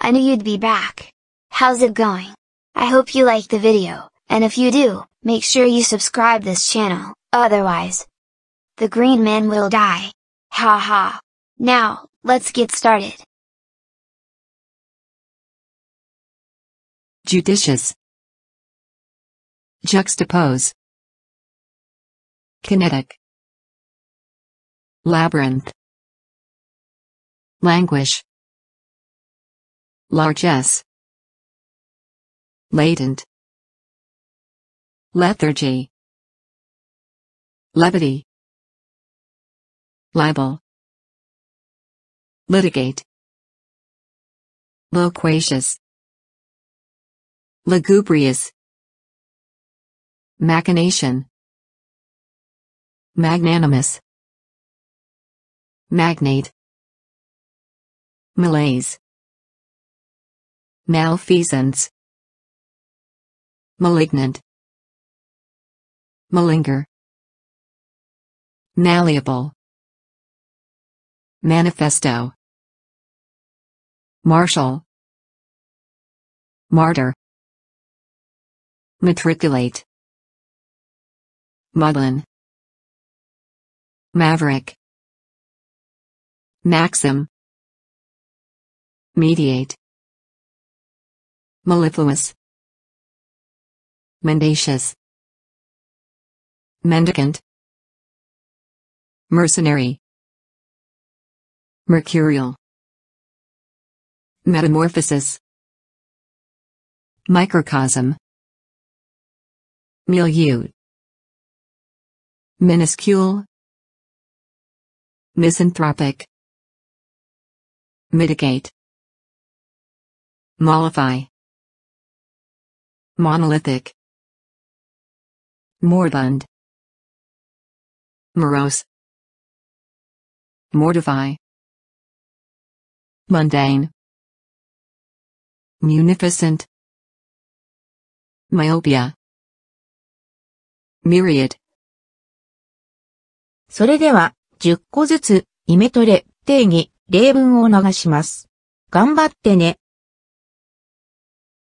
I knew you'd be back. How's it going? I hope you liked the video, and if you do, make sure you subscribe this channel, otherwise, the green man will die. Ha ha. Now, let's get started. Judicious. Juxtapose. Kinetic. Labyrinth. Languish. Largesse. Latent. Lethargy. Levity. Libel. Litigate. Loquacious. Lugubrious. Machination. Magnanimous. Magnate. Malaise. Malfeasance. Malignant. Malinger. Malleable. Manifesto. Marshal. Martyr. Matriculate. Muddlin. Maverick. Maxim. Mediate. Mellifluous. Mendacious. Mendicant. Mercenary. Mercurial. Metamorphosis. Microcosm. Milieu. Minuscule. Misanthropic. Mitigate. Mollify. Monolithic. Moribund. Morose. Mortify. Mundane. Munificent. Myopia. Myriad。それでは、10個ずつ、イメトレ、定義、例文を流します。頑張ってね。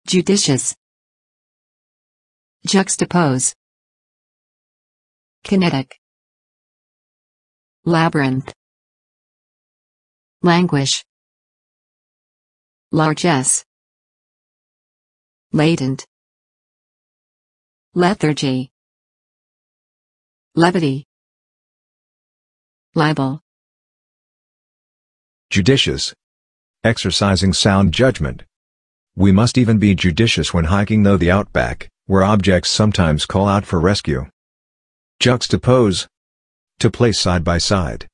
Judicious. Juxtapose. Kinetic. Labyrinth. Languish. Largesse. Latent. Lethargy. Levity. Libel. Judicious. Exercising sound judgment. We must even be judicious when hiking through the outback, where objects sometimes call out for rescue. Juxtapose. To place side by side.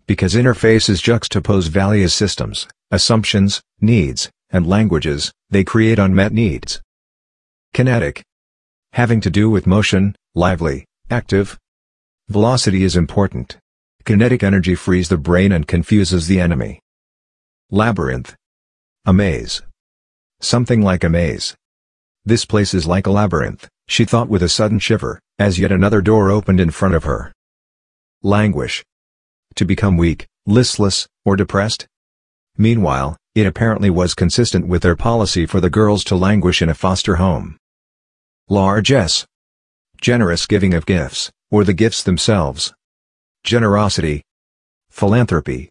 Because interfaces juxtapose various systems, assumptions, needs, and languages, they create unmet needs. Kinetic. Having to do with motion, lively, active. Velocity is important. Kinetic energy frees the brain and confuses the enemy. Labyrinth. A maze. Something like a maze. This place is like a labyrinth, she thought with a sudden shiver, as yet another door opened in front of her. Languish. To become weak, listless, or depressed. Meanwhile, it apparently was consistent with their policy for the girls to languish in a foster home. Largesse. Generous giving of gifts, or the gifts themselves. Generosity. Philanthropy.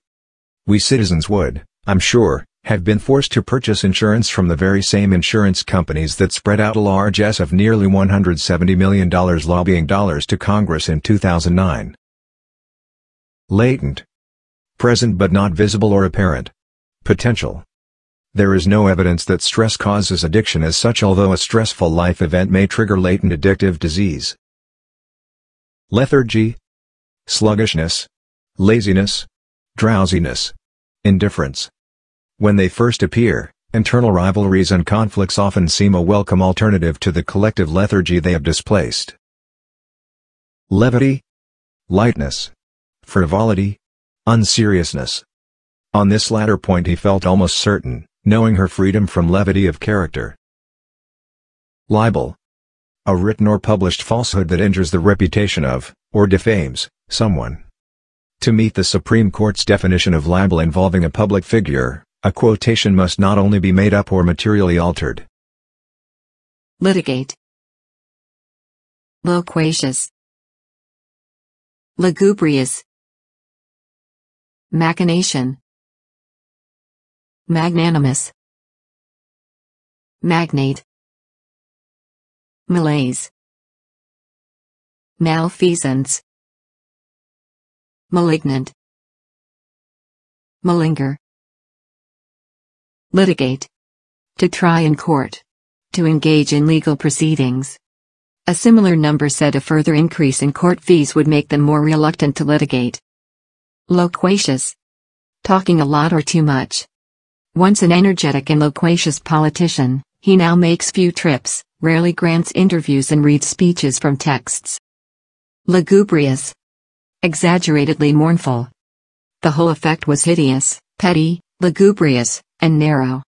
We citizens would, I'm sure, have been forced to purchase insurance from the very same insurance companies that spread out a largesse of nearly $170 million lobbying dollars to Congress in 2009. Latent. Present but not visible or apparent. Potential. There is no evidence that stress causes addiction as such, although a stressful life event may trigger latent addictive disease. Lethargy. Sluggishness. Laziness. Drowsiness. Indifference. When they first appear, internal rivalries and conflicts often seem a welcome alternative to the collective lethargy they have displaced. Levity. Lightness. Frivolity. Unseriousness. On this latter point he felt almost certain, knowing her freedom from levity of character. Libel. A written or published falsehood that injures the reputation of, or defames, someone. To meet the Supreme Court's definition of libel involving a public figure, A quotation must not only be made up or materially altered. Litigate. Loquacious. Lugubrious. Machination. Magnanimous. Magnate. Malaise. Malfeasance. Malignant. Malinger. Litigate. To try in court. To engage in legal proceedings. A similar number said a further increase in court fees would make them more reluctant to litigate. Loquacious. Talking a lot or too much. Once an energetic and loquacious politician, he now makes few trips, rarely grants interviews and reads speeches from texts. Lugubrious. Exaggeratedly mournful. The whole effect was hideous, petty, lugubrious, and narrow.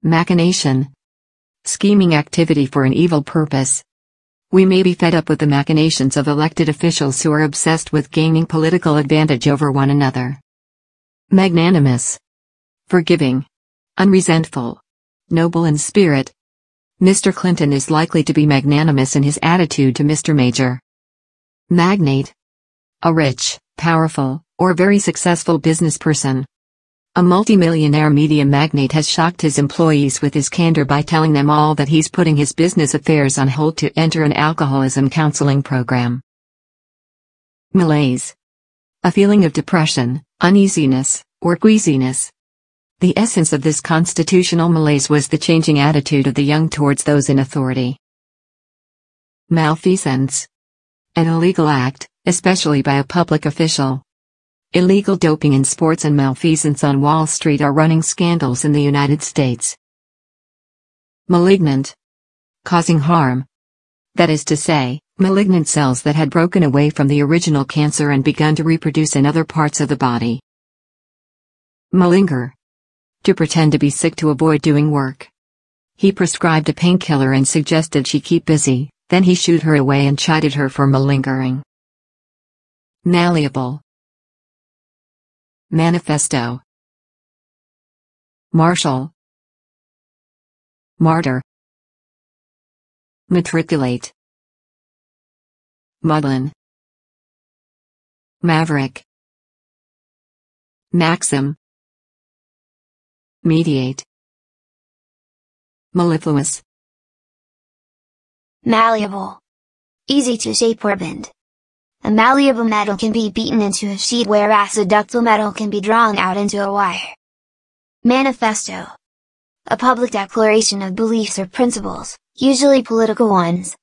Machination. Scheming activity for an evil purpose. We may be fed up with the machinations of elected officials who are obsessed with gaining political advantage over one another. Magnanimous. Forgiving. Unresentful. Noble in spirit. Mr. Clinton is likely to be magnanimous in his attitude to Mr. Major. Magnate. A rich, powerful, or very successful business person. A multimillionaire media magnate has shocked his employees with his candor by telling them all that he's putting his business affairs on hold to enter an alcoholism counseling program. Malaise. A feeling of depression, uneasiness, or queasiness. The essence of this constitutional malaise was the changing attitude of the young towards those in authority. Malfeasance. An illegal act, especially by a public official. Illegal doping in sports and malfeasance on Wall Street are running scandals in the United States. Malignant. Causing harm. That is to say, malignant cells that had broken away from the original cancer and begun to reproduce in other parts of the body. Malinger. To pretend to be sick to avoid doing work. He prescribed a painkiller and suggested she keep busy, then he shooed her away and chided her for malingering. Malleable. Manifesto. Marshal. Martyr. Matriculate. Muddlin. Maverick. Maxim. Mediate. Mellifluous. Malleable. Easy to shape or bend. A malleable metal can be beaten into a sheet whereas a ductile metal can be drawn out into a wire. Manifesto. A public declaration of beliefs or principles, usually political ones.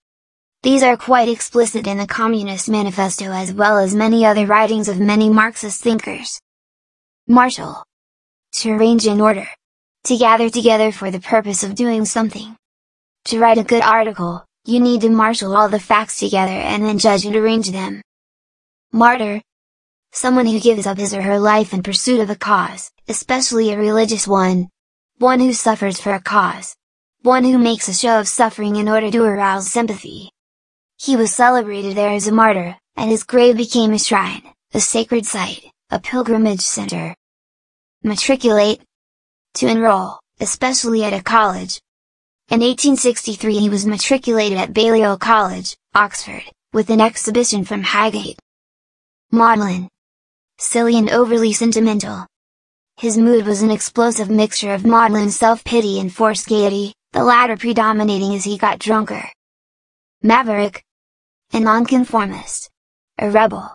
These are quite explicit in the Communist Manifesto as well as many other writings of many Marxist thinkers. Marshal. To arrange in order. To gather together for the purpose of doing something. To write a good article, you need to marshal all the facts together and then judge and arrange them. Martyr. Someone who gives up his or her life in pursuit of a cause, especially a religious one. One who suffers for a cause. One who makes a show of suffering in order to arouse sympathy. He was celebrated there as a martyr, and his grave became a shrine, a sacred site, a pilgrimage center. Matriculate. To enroll, especially at a college. In 1863 he was matriculated at Balliol College, Oxford, with an exhibition from Highgate. Maudlin. Silly and overly sentimental. His mood was an explosive mixture of maudlin self-pity and forced gaiety, the latter predominating as he got drunker. Maverick. A nonconformist. A rebel.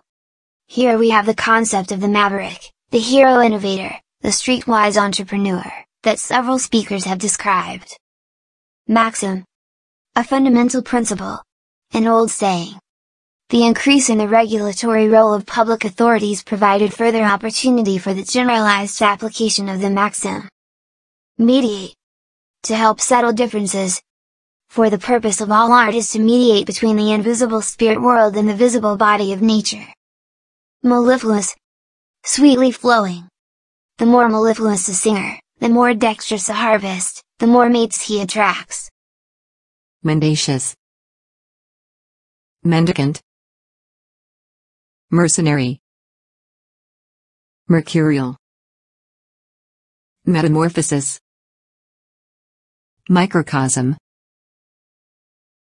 Here we have the concept of the maverick, the hero innovator, the streetwise entrepreneur, that several speakers have described. Maxim. A fundamental principle. An old saying. The increase in the regulatory role of public authorities provided further opportunity for the generalized application of the maxim. Mediate. To help settle differences. For the purpose of all art is to mediate between the invisible spirit world and the visible body of nature. Mellifluous. Sweetly flowing. The more mellifluous a singer, the more dexterous a harvest, the more mates he attracts. Mendacious. Mendicant. Mercenary. Mercurial. Metamorphosis. Microcosm.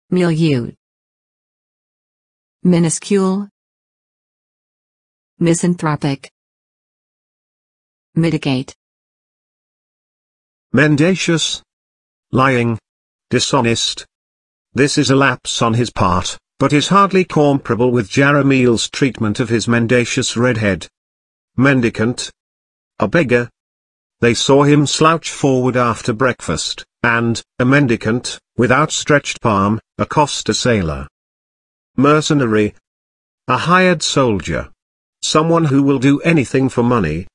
Milieu. Minuscule. Misanthropic. Mitigate. Mendacious. Lying. Dishonest. This is a lapse on his part, but is hardly comparable with Jeremiel's treatment of his mendacious redhead. Mendicant. A beggar. They saw him slouch forward after breakfast, and, a mendicant, with outstretched palm, accost a sailor. Mercenary. A hired soldier. Someone who will do anything for money.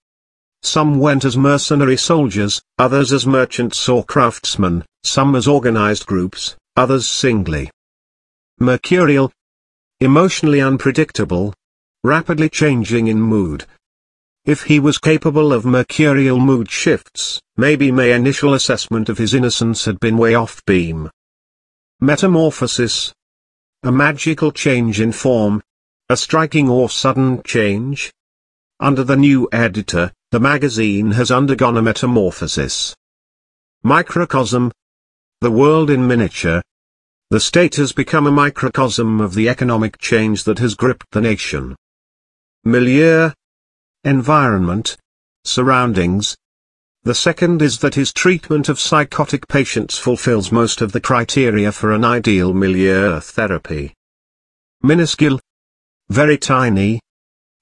Some went as mercenary soldiers, others as merchants or craftsmen, some as organized groups, others singly. Mercurial. Emotionally unpredictable. Rapidly changing in mood. If he was capable of mercurial mood shifts, maybe my initial assessment of his innocence had been way off beam. Metamorphosis. A magical change in form. A striking or sudden change. Under the new editor, the magazine has undergone a metamorphosis. Microcosm. The world in miniature. The state has become a microcosm of the economic change that has gripped the nation. Milieu. Environment. Surroundings. The second is that his treatment of psychotic patients fulfills most of the criteria for an ideal milieu therapy. Minuscule. Very tiny.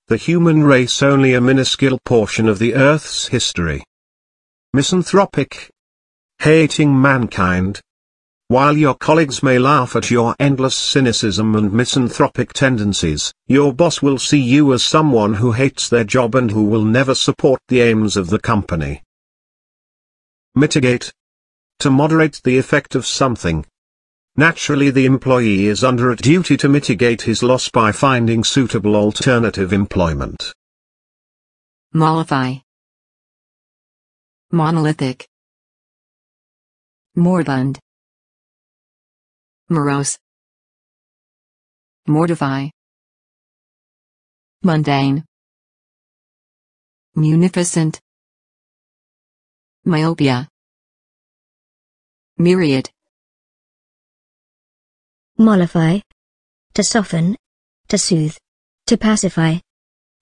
The human race only a minuscule portion of the Earth's history. Misanthropic. Hating mankind. While your colleagues may laugh at your endless cynicism and misanthropic tendencies, your boss will see you as someone who hates their job and who will never support the aims of the company. Mitigate. To moderate the effect of something. Naturally, the employee is under a duty to mitigate his loss by finding suitable alternative employment. Mollify. Monolithic. Moribund. Morose. Mortify. Mundane. Munificent. Myopia. Myriad. Mollify. To soften. To soothe. To pacify.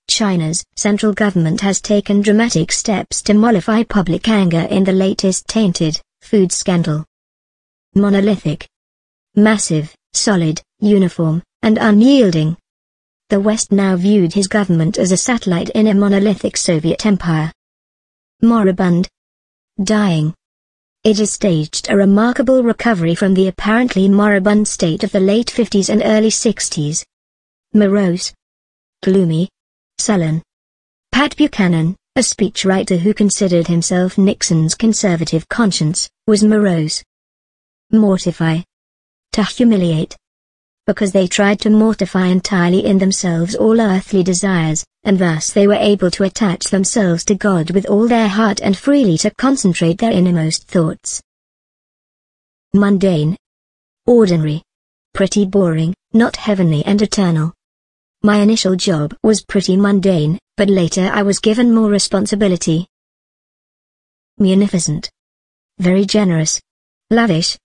China's central government has taken dramatic steps to mollify public anger in the latest tainted food scandal. Monolithic. Massive, solid, uniform, and unyielding. The West now viewed his government as a satellite in a monolithic Soviet empire. Moribund. Dying. It has staged a remarkable recovery from the apparently moribund state of the late 50s and early 60s. Morose. Gloomy. Sullen. Pat Buchanan, a speechwriter who considered himself Nixon's conservative conscience, was morose. Mortify. To humiliate. Because they tried to mortify entirely in themselves all earthly desires, and thus they were able to attach themselves to God with all their heart and freely to concentrate their innermost thoughts. Mundane. Ordinary. Pretty boring, not heavenly and eternal. My initial job was pretty mundane, but later I was given more responsibility. Munificent. Very generous. Lavish.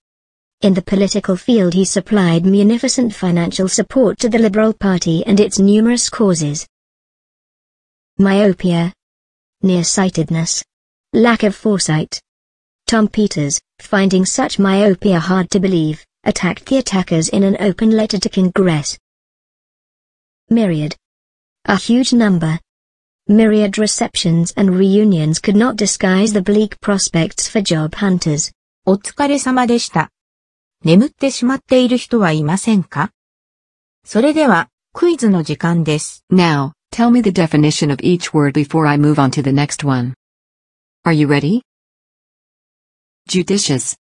In the political field he supplied munificent financial support to the Liberal Party and its numerous causes. Myopia. Nearsightedness. Lack of foresight. Tom Peters, finding such myopia hard to believe, attacked the attackers in an open letter to Congress. Myriad. A huge number. Myriad receptions and reunions could not disguise the bleak prospects for job hunters. お疲れ様でした。眠ってしまっている人はいませんか？それでは、クイズの時間です。Now, tell me the definition of each word before I move on to the next one. Are you ready? Judicious.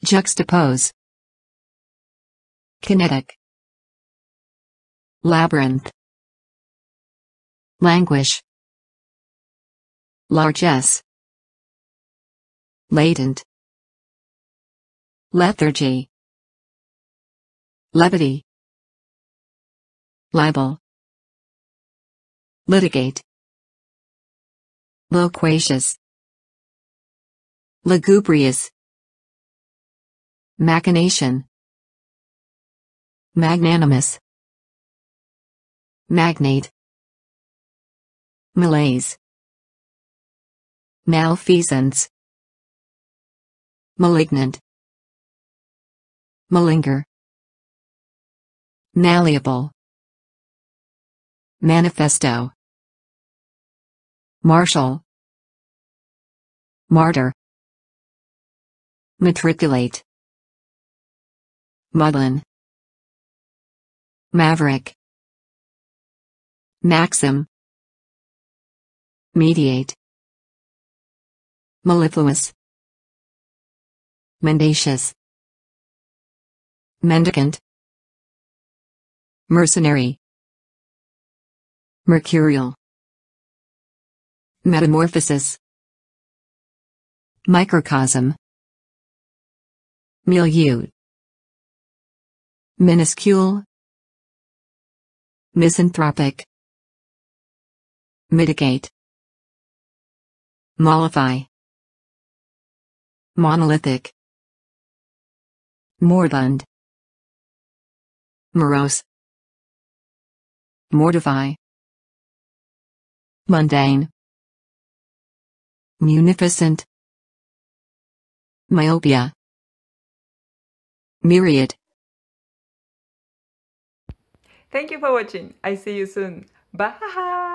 Juxtapose. Kinetic. Labyrinth. Languish. Largesse. Latent. Lethargy. Levity. Libel. Litigate. Loquacious. Lugubrious. Machination. Magnanimous. Magnate. Malaise. Malfeasance. Malignant. Malinger. Malleable. Manifesto. Marshal. Martyr. Matriculate. Muddlin. Maverick. Maxim. Mediate. Mellifluous. Mendacious. Mendicant. Mercenary. Mercurial. Metamorphosis. Microcosm. Milieu. Minuscule. Misanthropic. Mitigate. Mollify. Monolithic. Moribund. Morose. Mortify. Mundane. Munificent. Myopia. Myriad. Thank you for watching. I see you soon. Bye!